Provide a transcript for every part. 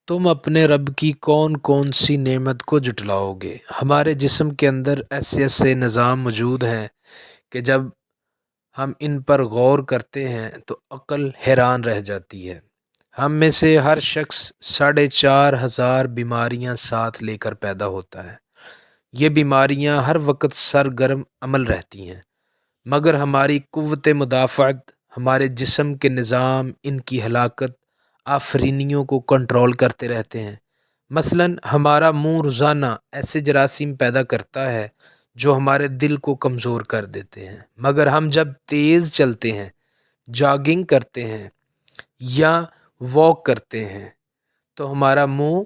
تم اپنے رب کی کون کون سی نعمت کو جھٹلاؤ گے؟ ہمارے جسم کے اندر ایسے ایسے نظام موجود ہیں کہ جب ہم ان پر غور کرتے ہیں تو عقل حیران رہ جاتی ہے۔ ہم میں سے ہر شخص 4,500 بیماریاں ساتھ لے کر پیدا ہوتا ہے۔ یہ بیماریاں ہر وقت سرگرم عمل رہتی ہیں، مگر ہماری قوت مدافعت، ہمارے جسم کے نظام ان کی ہلاکت آفرینیوں کو کنٹرول کرتے رہتے ہیں۔ مثلاً ہمارا منہ روزانہ ایسے جراثیم پیدا کرتا ہے جو ہمارے دل کو کمزور کر دیتے ہیں، مگر ہم جب تیز چلتے ہیں، جاگنگ کرتے ہیں یا واک کرتے ہیں تو ہمارا منہ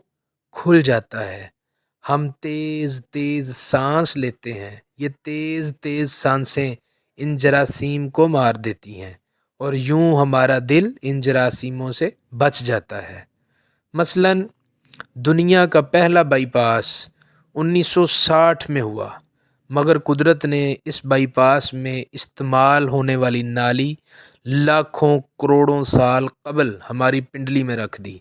کھل جاتا ہے۔ ہم تیز تیز سانس لیتے ہیں، یہ تیز تیز سانسیں ان جراثیم کو مار دیتی ہیں اور یوں ہمارا دل ان جراثیموں سے بچ جاتا ہے۔ مثلاً دنیا کا پہلا بائی پاس 1960 میں ہوا، مگر قدرت نے اس بائی پاس میں استعمال ہونے والی نالی لاکھوں کروڑوں سال قبل ہماری پنڈلی میں رکھ دی۔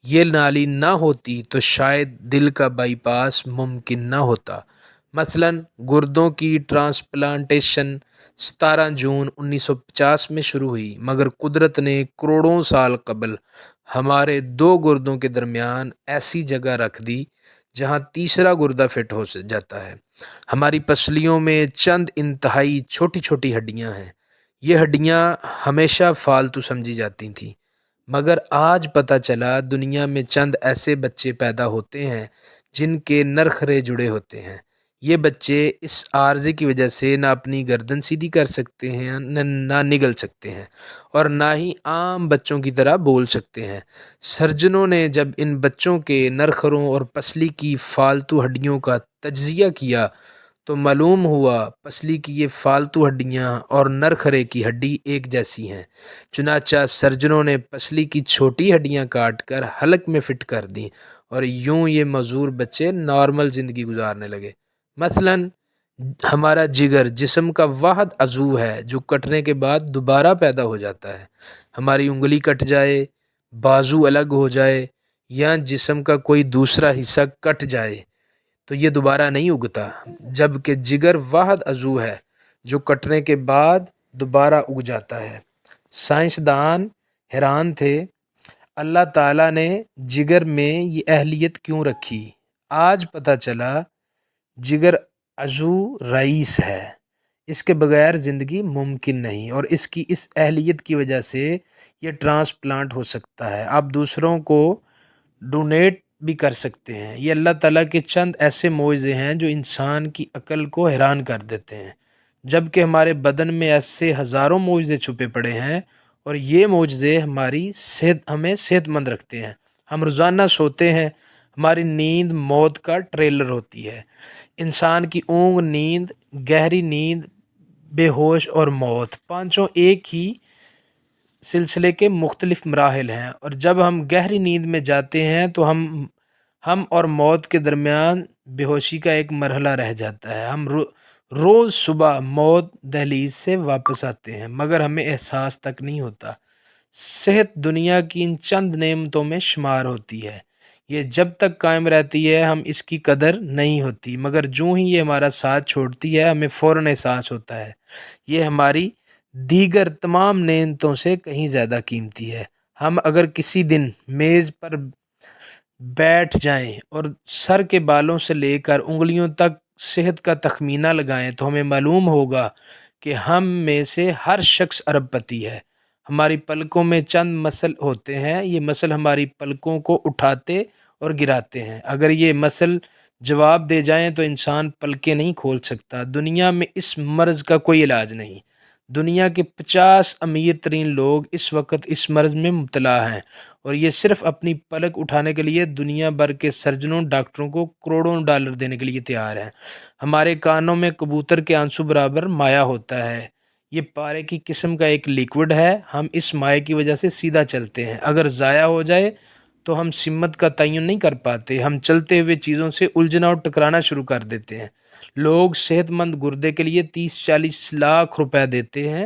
یہ نالی نہ ہوتی تو شاید دل کا بائی پاس ممکن نہ ہوتا۔ مثلاً گردوں کی ٹرانسپلانٹیشن 17 جون 1950 میں شروع ہوئی، مگر قدرت نے کروڑوں سال قبل ہمارے دو گردوں کے درمیان ایسی جگہ رکھ دی جہاں تیسرا گردہ فٹ ہو جاتا ہے۔ ہماری پسلیوں میں چند انتہائی چھوٹی چھوٹی ہڈیاں ہیں۔ یہ ہڈیاں ہمیشہ فالتو سمجھی جاتی تھیں، مگر آج پتہ چلا دنیا میں چند ایسے بچے پیدا ہوتے ہیں جن کے نرخرے جڑے ہوتے ہیں۔ یہ بچے اس عارضے کی وجہ سے نہ اپنی گردن سیدھی کر سکتے ہیں، نہ نگل سکتے ہیں، اور نہ ہی عام بچوں کی طرح بول سکتے ہیں۔ سرجنوں نے جب ان بچوں کے نرخروں اور پسلی کی فالتو ہڈیوں کا تجزیہ کیا تو معلوم ہوا پسلی کی یہ فالتو ہڈیاں اور نرخرے کی ہڈی ایک جیسی ہیں۔ چنانچہ سرجنوں نے پسلی کی چھوٹی ہڈیاں کاٹ کر حلق میں فٹ کر دیں اور یوں یہ معذور بچے نارمل زندگی گزارنے لگے۔ مثلاً ہمارا جگر جسم کا واحد عضو ہے جو کٹنے کے بعد دوبارہ پیدا ہو جاتا ہے۔ ہماری انگلی کٹ جائے، بازو الگ ہو جائے یا جسم کا کوئی دوسرا حصہ کٹ جائے تو یہ دوبارہ نہیں اگتا، جبکہ جگر واحد عضو ہے جو کٹنے کے بعد دوبارہ اگ جاتا ہے۔ سائنسدان حیران تھے، اللہ تعالیٰ نے جگر میں یہ اہلیت کیوں رکھی؟ آج پتہ چلا جگر عضو رئیس ہے، اس کے بغیر زندگی ممکن نہیں، اور اس کی اس اہلیت کی وجہ سے یہ ٹرانسپلانٹ ہو سکتا ہے۔ آپ دوسروں کو ڈونیٹ بھی کر سکتے ہیں۔ یہ اللہ تعالیٰ کے چند ایسے معجزے ہیں جو انسان کی عقل کو حیران کر دیتے ہیں، جبکہ ہمارے بدن میں ایسے ہزاروں معجزے چھپے پڑے ہیں، اور یہ معجزے ہمیں صحت مند رکھتے ہیں۔ ہم روزانہ سوتے ہیں، ہماری نیند موت کا ٹریلر ہوتی ہے۔ انسان کی اونگ، نیند، گہری نیند، بے ہوش اور موت، پانچوں ایک ہی سلسلے کے مختلف مراحل ہیں، اور جب ہم گہری نیند میں جاتے ہیں تو ہم اور موت کے درمیان بے ہوشی کا ایک مرحلہ رہ جاتا ہے۔ ہم روز صبح موت دہلیز سے واپس آتے ہیں، مگر ہمیں احساس تک نہیں ہوتا۔ صحت دنیا کی ان چند نعمتوں میں شمار ہوتی ہے۔ یہ جب تک قائم رہتی ہے ہم اس کی قدر نہیں ہوتی، مگر جوں ہی یہ ہمارا ساتھ چھوڑتی ہے ہمیں فوراً احساس ہوتا ہے یہ ہماری دیگر تمام نعمتوں سے کہیں زیادہ قیمتی ہے۔ ہم اگر کسی دن میز پر بیٹھ جائیں اور سر کے بالوں سے لے کر انگلیوں تک صحت کا تخمینہ لگائیں تو ہمیں معلوم ہوگا کہ ہم میں سے ہر شخص ارب پتی ہے۔ ہماری پلکوں میں چند مسل ہوتے ہیں، یہ مسل ہماری پلکوں کو اٹھاتے اور گراتے ہیں۔ اگر یہ مسل جواب دے جائیں تو انسان پلکیں نہیں کھول سکتا۔ دنیا میں اس مرض کا کوئی علاج نہیں۔ دنیا کے 50 امیر ترین لوگ اس وقت اس مرض میں مبتلا ہیں، اور یہ صرف اپنی پلک اٹھانے کے لیے دنیا بھر کے سرجنوں ڈاکٹروں کو کروڑوں ڈالر دینے کے لیے تیار ہیں۔ ہمارے کانوں میں کبوتر کے آنسو برابر مائع ہوتا ہے۔ یہ پارے کی قسم کا ایک لیکوڈ ہے۔ ہم اس مائع کی وجہ سے سیدھا چلتے ہیں، اگر ضائع ہو جائے تو ہم سمت کا تعین نہیں کر پاتے۔ ہم چلتے ہوئے چیزوں سے الجھنا اور ٹکرانا شروع کر دیتے ہیں۔ لوگ صحت مند گردے کے لیے 30-40 لاکھ روپے دیتے ہیں۔